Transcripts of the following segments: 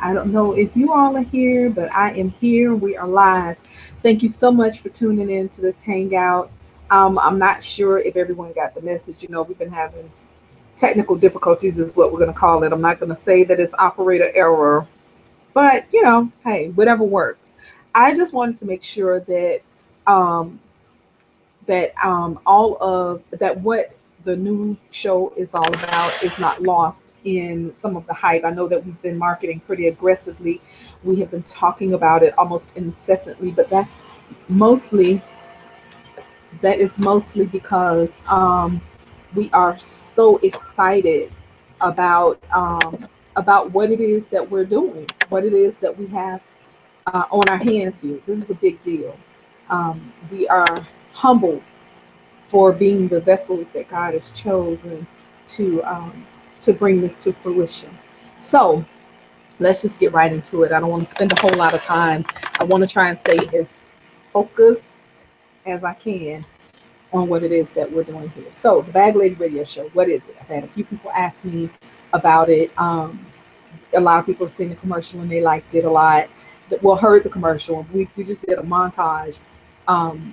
I don't know if you all are here, but I am here. We are live. Thank you so much for tuning in to this hangout. I'm not sure if everyone got the message. You know, we've been having technical difficulties, is what we're going to call it. I'm not going to say that it's operator error, but you know, hey, whatever works. I just wanted to make sure that um, all of that what the new show is all about is not lost in some of the hype. I know that we've been marketing pretty aggressively. We have been talking about it almost incessantly, but mostly mostly because we are so excited about what it is that we're doing, what it is that we have on our hands here. This is a big deal. We are humbled for being the vessels that God has chosen to um, to bring this to fruition. So let's just get right into it. I don't want to spend a whole lot of time. I want to try and stay as focused as I can on what it is that we're doing here. So the Bag Lady Radio Show, what is it? I've had a few people ask me about it. A lot of people have seen the commercial and they liked it a lot. Well, heard the commercial. We just did a montage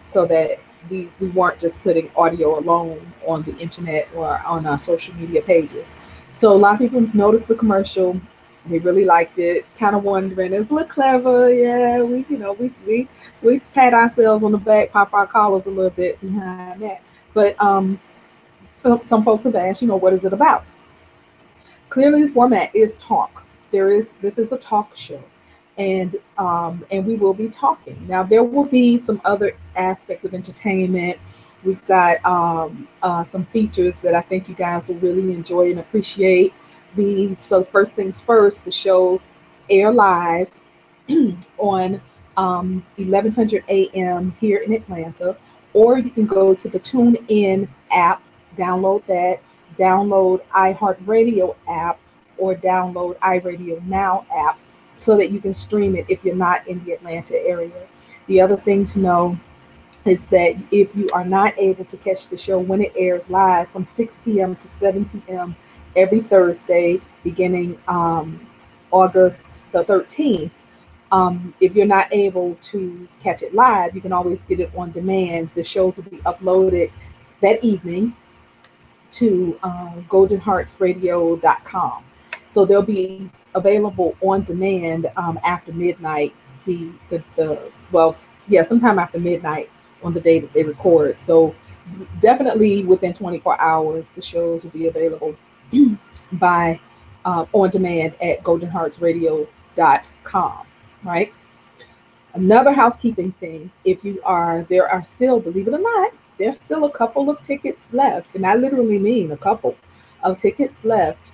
so that we weren't just putting audio alone on the internet or on our social media pages. So a lot of people noticed the commercial. They really liked it. Kind of wondering, it's look clever. Yeah, we pat ourselves on the back, pop our collars a little bit behind that. But some folks have asked, you know, what is it about? Clearly the format is talk. This is a talk show, and we will be talking. Now there will be some other aspects of entertainment. We've got some features that I think you guys will really enjoy and appreciate. So first things first, the shows air live on 1100 a.m. here in Atlanta, or you can go to the TuneIn app, download that, download iHeartRadio app, or download iRadio Now app so that you can stream it if you're not in the Atlanta area. The other thing to know is that if you are not able to catch the show when it airs live from 6 p.m. to 7 p.m. every Thursday, beginning August the 13th, if you're not able to catch it live, you can always get it on demand. The shows will be uploaded that evening to goldenheartsradio.com. So they'll be available on demand after midnight. Well, yeah, sometime after midnight on the day that they record. So definitely within 24 hours, the shows will be available by on demand at goldenheartsradio.com. Right. Another housekeeping thing, there are still, believe it or not, there's still a couple of tickets left, and I literally mean a couple of tickets left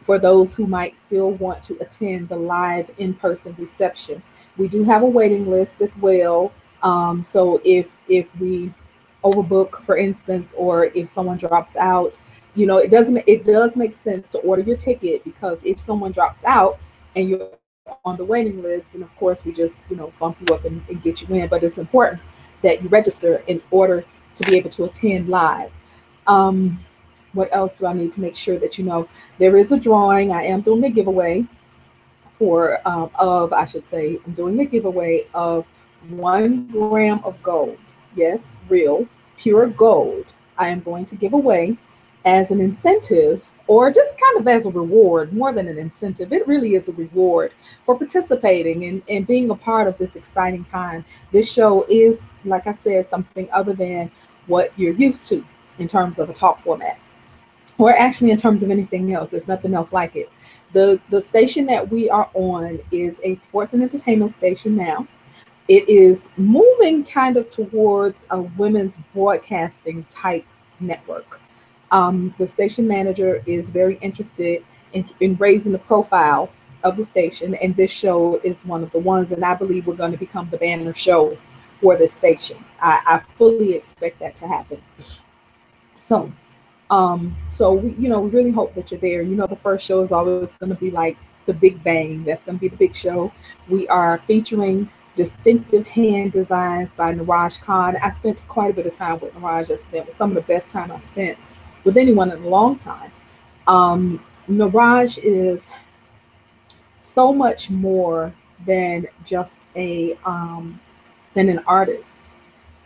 for those who might still want to attend the live in-person reception. We do have a waiting list as well. So if we overbook, for instance, or if someone drops out, you know, it does make sense to order your ticket, because if someone drops out and you're on the waiting list, and of course we just, you know, bump you up and get you in. But it's important that you register in order to be able to attend live. Um, what else do I need to make sure that you know? There is a drawing. I am doing a giveaway I should say, I'm doing a giveaway of 1 gram of gold. Yes, real, pure gold. I am going to give away as an incentive, or just kind of as a reward, more than an incentive. It really is a reward for participating and being a part of this exciting time. This show is, like I said, something other than what you're used to in terms of a talk format, or actually in terms of anything else. There's nothing else like it. The station that we are on is a sports and entertainment station now. It is moving kind of towards a women's broadcasting type network. The station manager is very interested in raising the profile of the station, and this show is one of the ones, and I believe we're going to become the banner show for this station. I fully expect that to happen. So we really hope that you're there. You know, the first show is always going to be like the Big Bang. That's going to be the big show. We are featuring distinctive hand designs by Niraj Khan. I spent quite a bit of time with Niraj yesterday. It was some of the best time I've spent with anyone in a long time. Niraj is so much more than just than an artist.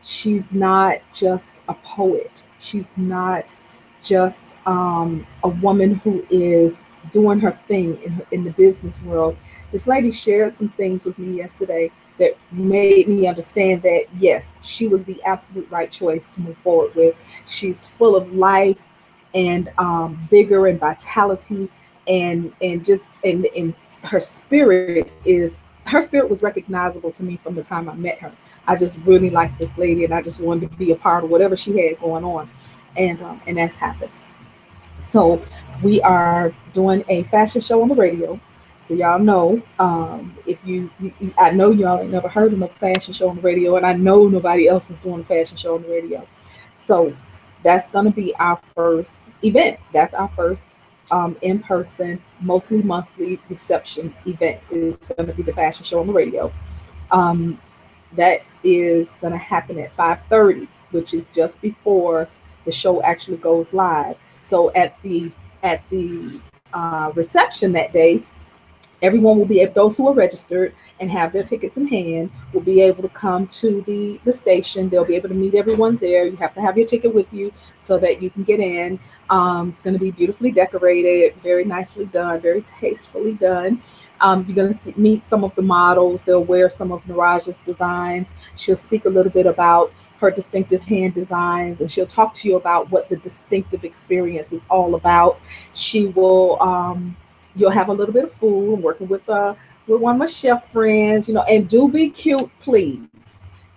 She's not just a poet. She's not just a woman who is doing her thing in the business world. This lady shared some things with me yesterday that made me understand that, yes, she was the absolute right choice to move forward with. She's full of life and vigor and vitality, and her spirit was recognizable to me from the time I met her. I just really liked this lady, and I just wanted to be a part of whatever she had going on, and that's happened. So we are doing a fashion show on the radio. So y'all know, if I know y'all ain't never heard of no fashion show on the radio, and I know nobody else is doing a fashion show on the radio. So that's gonna be our first event. That's our first in person, mostly monthly reception event. Is gonna be the fashion show on the radio. Um, that is going to happen at 5:30, which is just before the show actually goes live. So at the reception that day, everyone will be able, those who are registered and have their tickets in hand will be able to come to the station. They'll be able to meet everyone there. You have to have your ticket with you so that you can get in. It's going to be beautifully decorated, very nicely done, very tastefully done. You're going to meet some of the models. They'll wear some of Naraja's designs. She'll speak a little bit about her distinctive hand designs, and she'll talk to you about what the distinctive experience is all about. She will you'll have a little bit of food, working with one of my chef friends, and do be cute, please.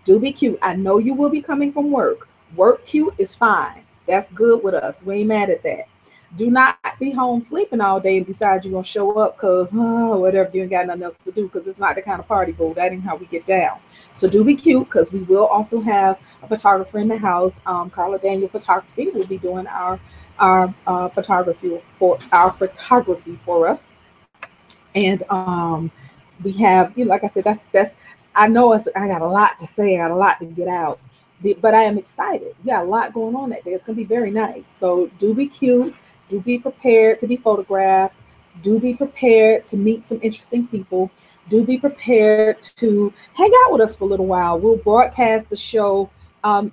Do be cute. I know you will be coming from work. Work cute is fine. That's good with us. We ain't mad at that. Do not be home sleeping all day and decide you're gonna show up because whatever, you ain't got nothing else to do, because it's not the kind of party, boo. That ain't how we get down. So do be cute, because we will also have a photographer in the house. Carla Daniel Photography will be doing our photography for us. And we have, like I said, that's I know I got a lot to say, I got a lot to get out, but I am excited. We got a lot going on that day. It's gonna be very nice. So do be cute, do be prepared to be photographed, do be prepared to meet some interesting people, do be prepared to hang out with us for a little while. We'll broadcast the show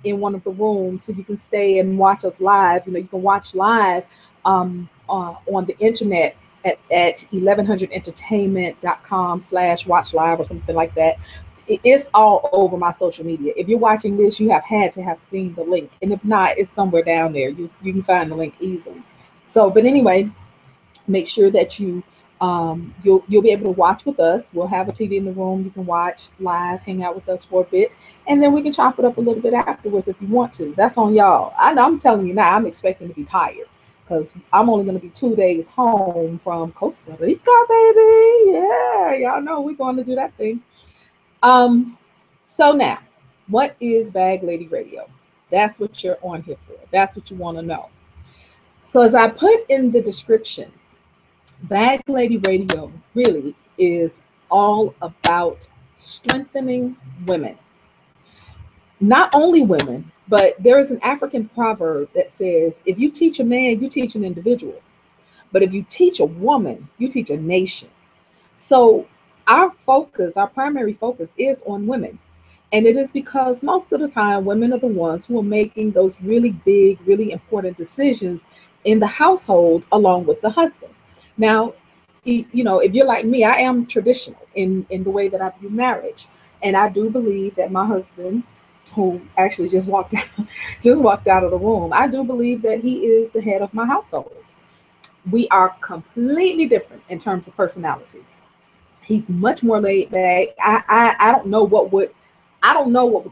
in one of the rooms, so you can stay and watch us live. You can watch live on the internet at 1100entertainment.com/watch live or something like that. It's all over my social media. If you're watching this, you have had to have seen the link, and if not, it's somewhere down there. You can find the link easily. So, but anyway, make sure that you'll be able to watch with us. We'll have a TV in the room. You can watch live, hang out with us for a bit, and then we can chop it up a little bit afterwards if you want to. That's on y'all. I'm telling you now, I'm expecting to be tired, because I'm only going to be 2 days home from Costa Rica, baby. Yeah, y'all know we're going to do that thing. So now, what is Bag Lady Radio? That's what you're on here for. That's what you want to know. So as I put in the description, Bag Lady Radio really is all about strengthening women. Not only women, but there is an African proverb that says, if you teach a man, you teach an individual. But if you teach a woman, you teach a nation. So our primary focus is on women. And it is because most of the time, women are the ones who are making those really big, really important decisions in the household along with the husband. Now, if you're like me, I am traditional in the way that I view marriage. And I do believe that my husband, who actually just walked out of the room, I do believe that he is the head of my household. We are completely different in terms of personalities. He's much more laid back. I don't know what would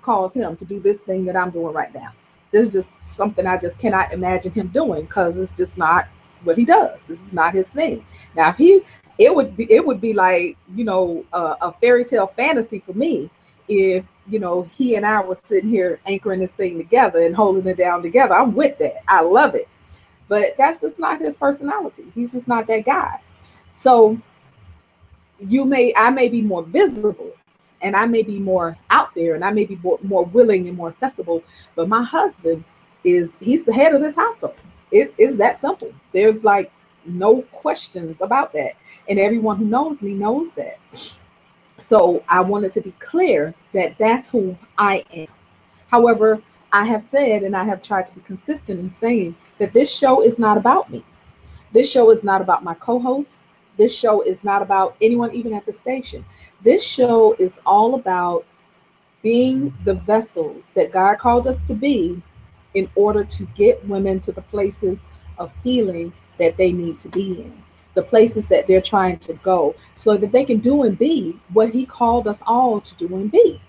cause him to do this thing that I'm doing right now. This is just something I just cannot imagine him doing, because it's just not what he does. This is not his thing. Now, if it would be like, a fairy tale fantasy for me if, he and I were sitting here anchoring this thing together and holding it down together. I'm with that. I love it. But that's just not his personality. He's just not that guy. So I may be more visible, and I may be more out there, and I may be more willing and more accessible, but my husband he's the head of this household. It is that simple. There's like no questions about that. And everyone who knows me knows that. So I wanted to be clear that that's who I am. However, I have said, and I have tried to be consistent in saying that this show is not about me. This show is not about my co-hosts. This show is not about anyone even at the station. This show is all about being the vessels that God called us to be in order to get women to the places of healing that they need to be in, the places that they're trying to go, so that they can do and be what He called us all to do and be.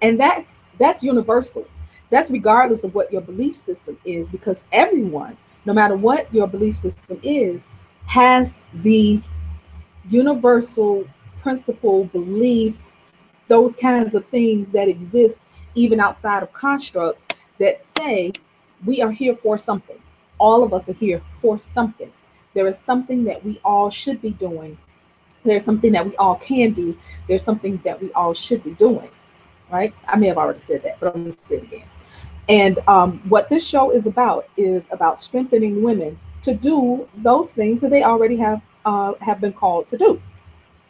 And that's universal. That's regardless of what your belief system is, because everyone, no matter what your belief system is, has the universal principle, belief, those kinds of things that exist even outside of constructs that say we are here for something. All of us are here for something. There is something that we all should be doing. There's something that we all can do. There's something that we all should be doing, right? I may have already said that, but I'm going to say it again. And what this show is about strengthening women to do those things that they already have been called to do.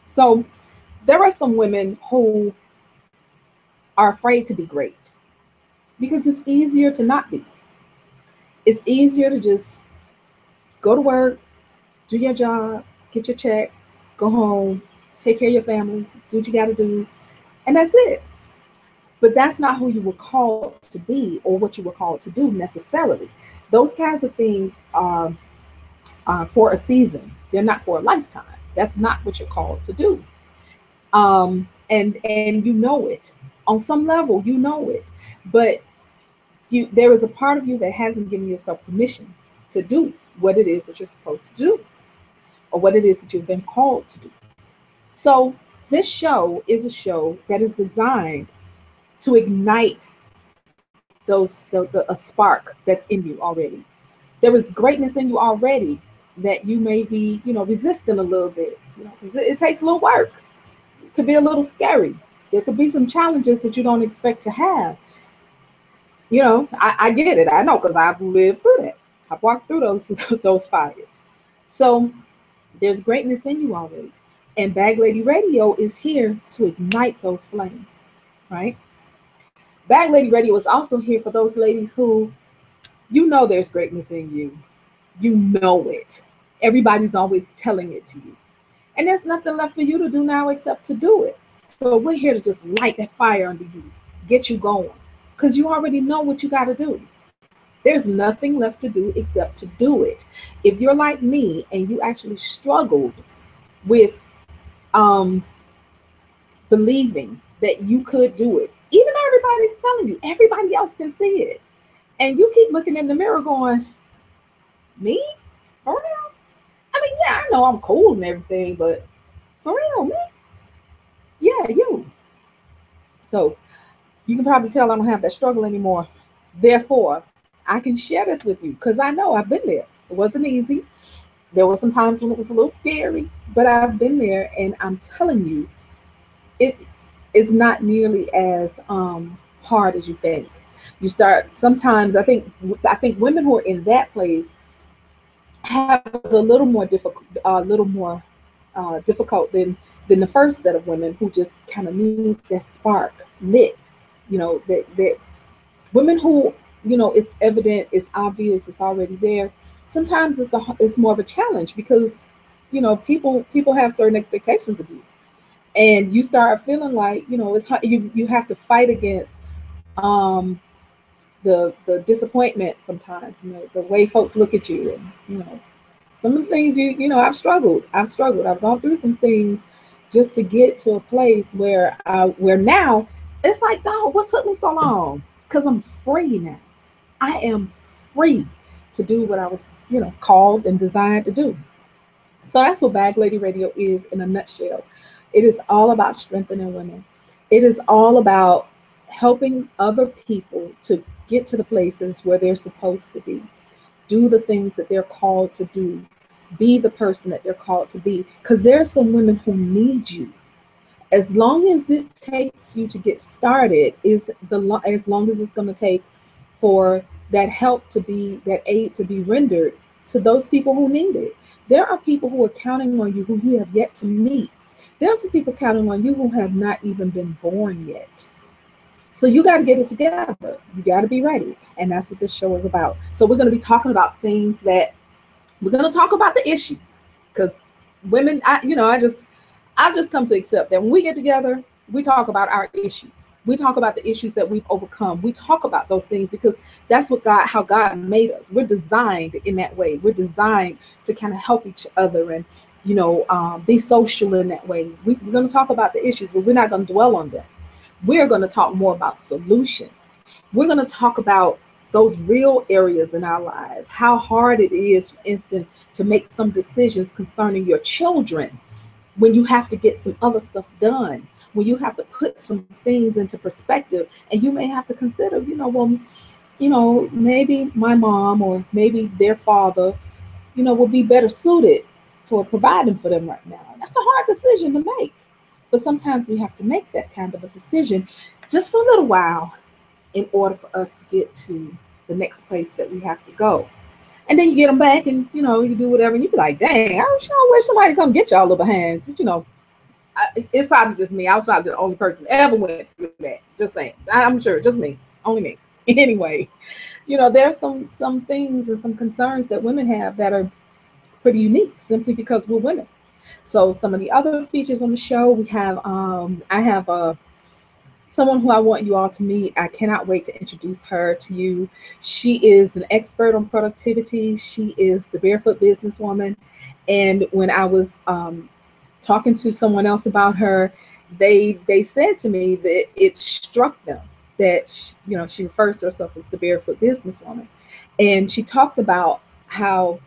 So there are some women who are afraid to be great because it's easier to not be. It's easier to just go to work, do your job, get your check, go home, take care of your family, do what you got to do, and that's it. But that's not who you were called to be or what you were called to do necessarily. Those kinds of things are for a season. They're not for a lifetime. That's not what you're called to do. And you know it. On some level, you know it. But there is a part of you that hasn't given yourself permission to do what it is that you're supposed to do or what it is that you've been called to do. So this show is a show that is designed to ignite a spark that's in you already. There is greatness in you already that you may be, resisting a little bit. It takes a little work. It could be a little scary. There could be some challenges that you don't expect to have. I get it. I know because I've lived through that. I've walked through those fires. So there's greatness in you already. And Bag Lady Radio is here to ignite those flames, right? Bag Lady Radio is also here for those ladies who, there's greatness in you. You know it. Everybody's always telling it to you. And there's nothing left for you to do now except to do it. So we're here to just light that fire under you, get you going, because you already know what you got to do. There's nothing left to do except to do it. If you're like me and you actually struggled with believing that you could do it, even though everybody's telling you, everybody else can see it, and you keep looking in the mirror going, me? For real? I mean, yeah, I know I'm cool and everything, but for real, me? Yeah, you. So you can probably tell I don't have that struggle anymore. Therefore, I can share this with you because I know I've been there. It wasn't easy. There were some times when it was a little scary, but I've been there, and I'm telling you, it is not nearly as hard as you think. You start sometimes. I think women who are in that place have a little more difficult than the first set of women who just kind of need that spark lit. That women who, it's evident, it's obvious, it's already there. Sometimes it's more of a challenge because people have certain expectations of you, and you start feeling like it's hard. You have to fight against the disappointment sometimes, the way folks look at you, and some of the things I've struggled. I've gone through some things just to get to a place where now it's like, dog, what took me so long? Because I'm free now. I am free to do what I was, called and designed to do. So that's what Bag Lady Radio is in a nutshell. It is all about strengthening women. It is all about helping other people to get to the places where they're supposed to be. Do the things that they're called to do. Be the person that they're called to be. Because there's some women who need you. As long as it takes you to get started, as long as it's going to take for that help to be, that aid to be rendered to those people who need it. There are people who are counting on you who you have yet to meet. There are some people counting on you who have not even been born yet. So you got to get it together. You got to be ready. And that's what this show is about. So we're going to be talking about things that we're going to talk about the issues, because women, I've just come to accept that when we get together, we talk about our issues. We talk about the issues that we've overcome. We talk about those things because that's how God made us. We're designed in that way. We're designed to kind of help each other and, be social in that way. We're going to talk about the issues, but we're not going to dwell on them. We're going to talk more about solutions. We're going to talk about those real areas in our lives, how hard it is, for instance, to make some decisions concerning your children when you have to get some other stuff done, when you have to put some things into perspective, and you may have to consider, maybe my mom or maybe their father, will be better suited for providing for them right now. That's a hard decision to make. But sometimes we have to make that kind of a decision just for a little while in order for us to get to the next place that we have to go. And then you get them back and, you do whatever. And you be like, dang, I sure wish somebody come get y'all little hands. But, it's probably just me. I was probably the only person that ever went through that. Just saying. I'm sure, just me. Only me. Anyway, there's some things and some concerns that women have that are pretty unique simply because we're women. So some of the other features on the show, we have, I have someone who I want you all to meet. I cannot wait to introduce her to you. She is an expert on productivity. She is the Barefoot businesswoman. And when I was talking to someone else about her, they said to me that it struck them that she refers to herself as the Barefoot businesswoman. And she talked about how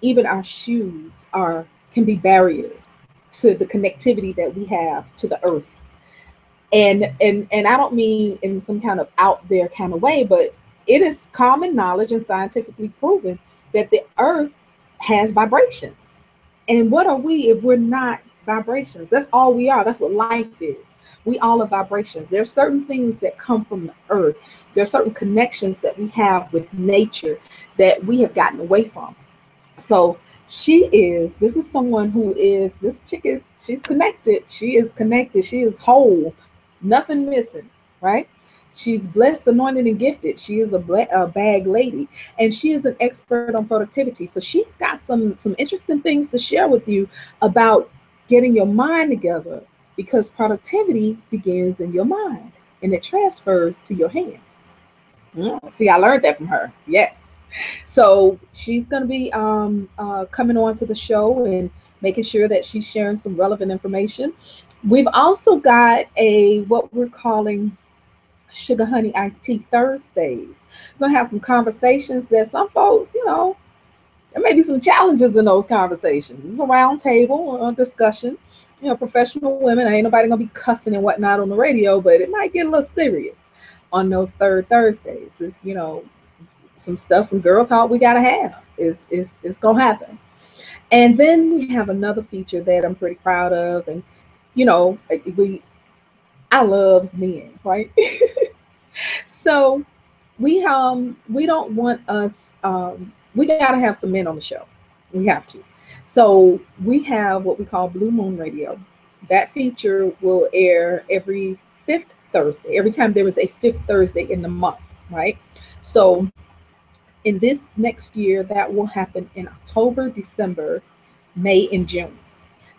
even our shoes can be barriers to the connectivity that we have to the earth. And I don't mean in some kind of out there kind of way, but it is common knowledge and scientifically proven that the earth has vibrations. And what are we if we're not vibrations? That's all we are. That's what life is. We all are vibrations. There are certain things that come from the earth. There are certain connections that we have with nature that we have gotten away from. So this is someone she's connected. She is connected. She is whole, nothing missing, right? She's blessed, anointed, and gifted. She is a bag lady, and she is an expert on productivity. So she's got some interesting things to share with you about getting your mind together, because productivity begins in your mind and it transfers to your hands. See, I learned that from her. Yes. So she's going to be coming on to the show and making sure that she's sharing some relevant information. We've also got what we're calling Sugar Honey Iced Tea Thursdays. We're going to have some conversations that some folks, there may be some challenges in those conversations. It's a round table discussion. Professional women, ain't nobody going to be cussing and whatnot on the radio, but it might get a little serious on those third Thursdays. It's, some stuff, some girl talk we gotta have. It's gonna happen. And then we have another feature that I'm pretty proud of, and I loves men, right? So we don't want us we gotta have some men on the show. We have to. So we have what we call Blue Moon Radio. That feature will air every fifth Thursday, every time there is a fifth Thursday in the month, right? So in this next year, that will happen in October, December, May, and June.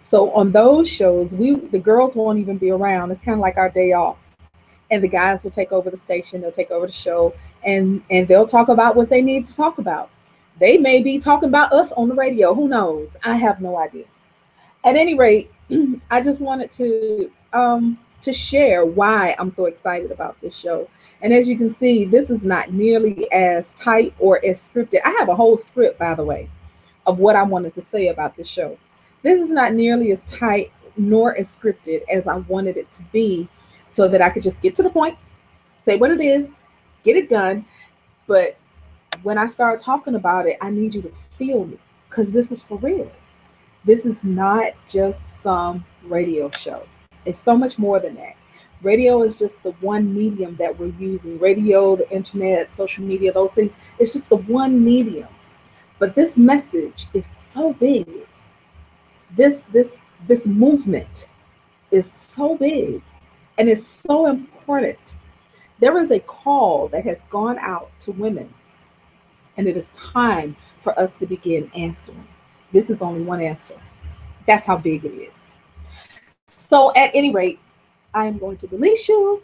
So on those shows, the girls won't even be around. It's kind of like our day off. And the guys will take over the station, they'll take over the show, and they'll talk about what they need to talk about. They may be talking about us on the radio. Who knows? I have no idea. At any rate, I just wanted to share why I'm so excited about this show. And as you can see, this is not nearly as tight or as scripted. I have a whole script, by the way, of what I wanted to say about this show. This is not nearly as tight nor as scripted as I wanted it to be, so that I could just get to the point, say what it is, get it done. But when I start talking about it, I need you to feel me, because this is for real. This is not just some radio show. It's so much more than that. Radio is just the one medium that we're using. Radio, the internet, social media, those things. It's just the one medium. But this message is so big. This movement is so big and is so important. There is a call that has gone out to women, and it is time for us to begin answering. This is only one answer. That's how big it is. So, at any rate, I am going to release you.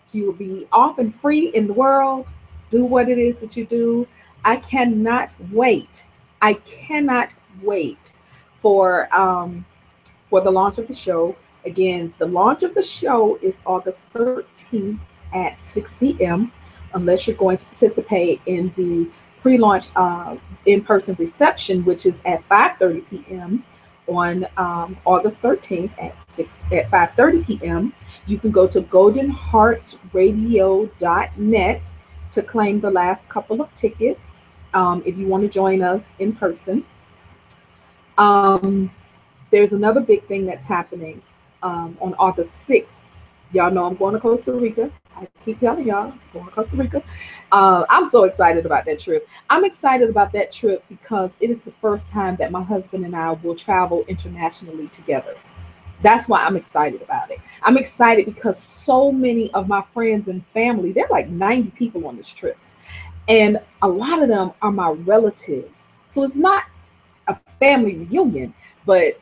So you will be off and free in the world. Do what it is that you do. I cannot wait. I cannot wait for the launch of the show. Again, the launch of the show is August 13th at 6 p.m. Unless you're going to participate in the pre-launch in-person reception, which is at 5:30 p.m. on August 13th at 5:30 p.m. You can go to goldenheartsradio.net to claim the last couple of tickets if you want to join us in person. There's another big thing that's happening on August 6th. Y'all know I'm going to Costa Rica. I keep telling y'all, I'm going to Costa Rica. I'm so excited about that trip. I'm excited about that trip because it is the first time that my husband and I will travel internationally together. That's why I'm excited about it. I'm excited because so many of my friends and family, they're like 90 people on this trip. And a lot of them are my relatives. So it's not a family reunion, but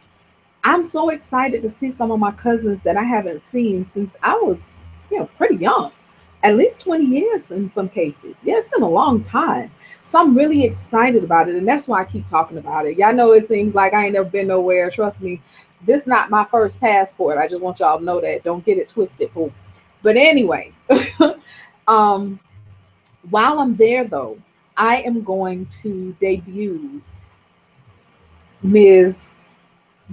I'm so excited to see some of my cousins that I haven't seen since I was, pretty young, at least 20 years in some cases. Yeah, it's been a long time. So I'm really excited about it. And that's why I keep talking about it. Y'all know it seems like I ain't never been nowhere. Trust me, this not my first passport. I just want y'all to know that. Don't get it twisted, boo. But anyway, while I'm there though, I am going to debut Ms.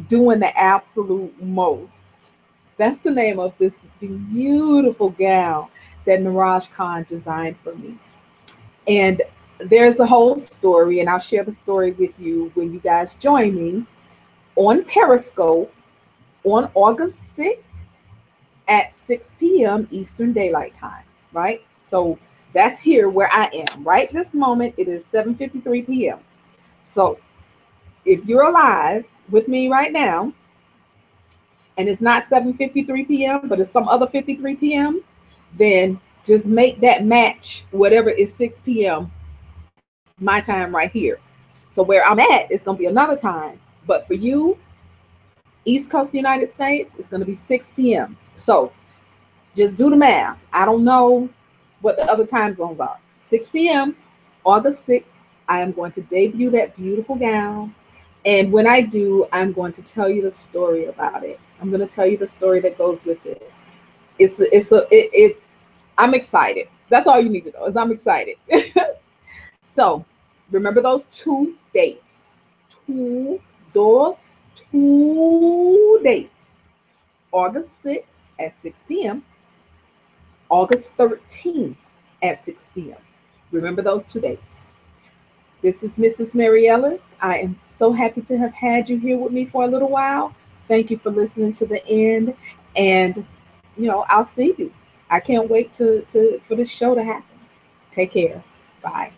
Doing the Absolute Most. That's the name of this beautiful gown that Niraj Khan designed for me. And there's a whole story, and I'll share the story with you when you guys join me on Periscope on August 6th at 6 p.m. Eastern Daylight Time, right? So that's here where I am. Right this moment, it is 7:53 p.m. So if you're alive with me right now, and it's not 7:53 p.m., but it's some other 53 p.m., then just make that match whatever is 6 p.m. my time right here. So where I'm at, it's going to be another time. But for you, East Coast United States, it's going to be 6 p.m. So just do the math. I don't know what the other time zones are. 6 p.m., August 6th, I am going to debut that beautiful gown. And when I do, I'm going to tell you the story about it. I'm going to tell you the story that goes with it. I'm excited. That's all you need to know is I'm excited. So remember those two dates. Those two dates. August 6th at 6 p.m. August 13th at 6 p.m. Remember those two dates. This is Mrs. Mary Ellis. I am so happy to have had you here with me for a little while. Thank you for listening to the end. And, I'll see you. I can't wait for this show to happen. Take care. Bye.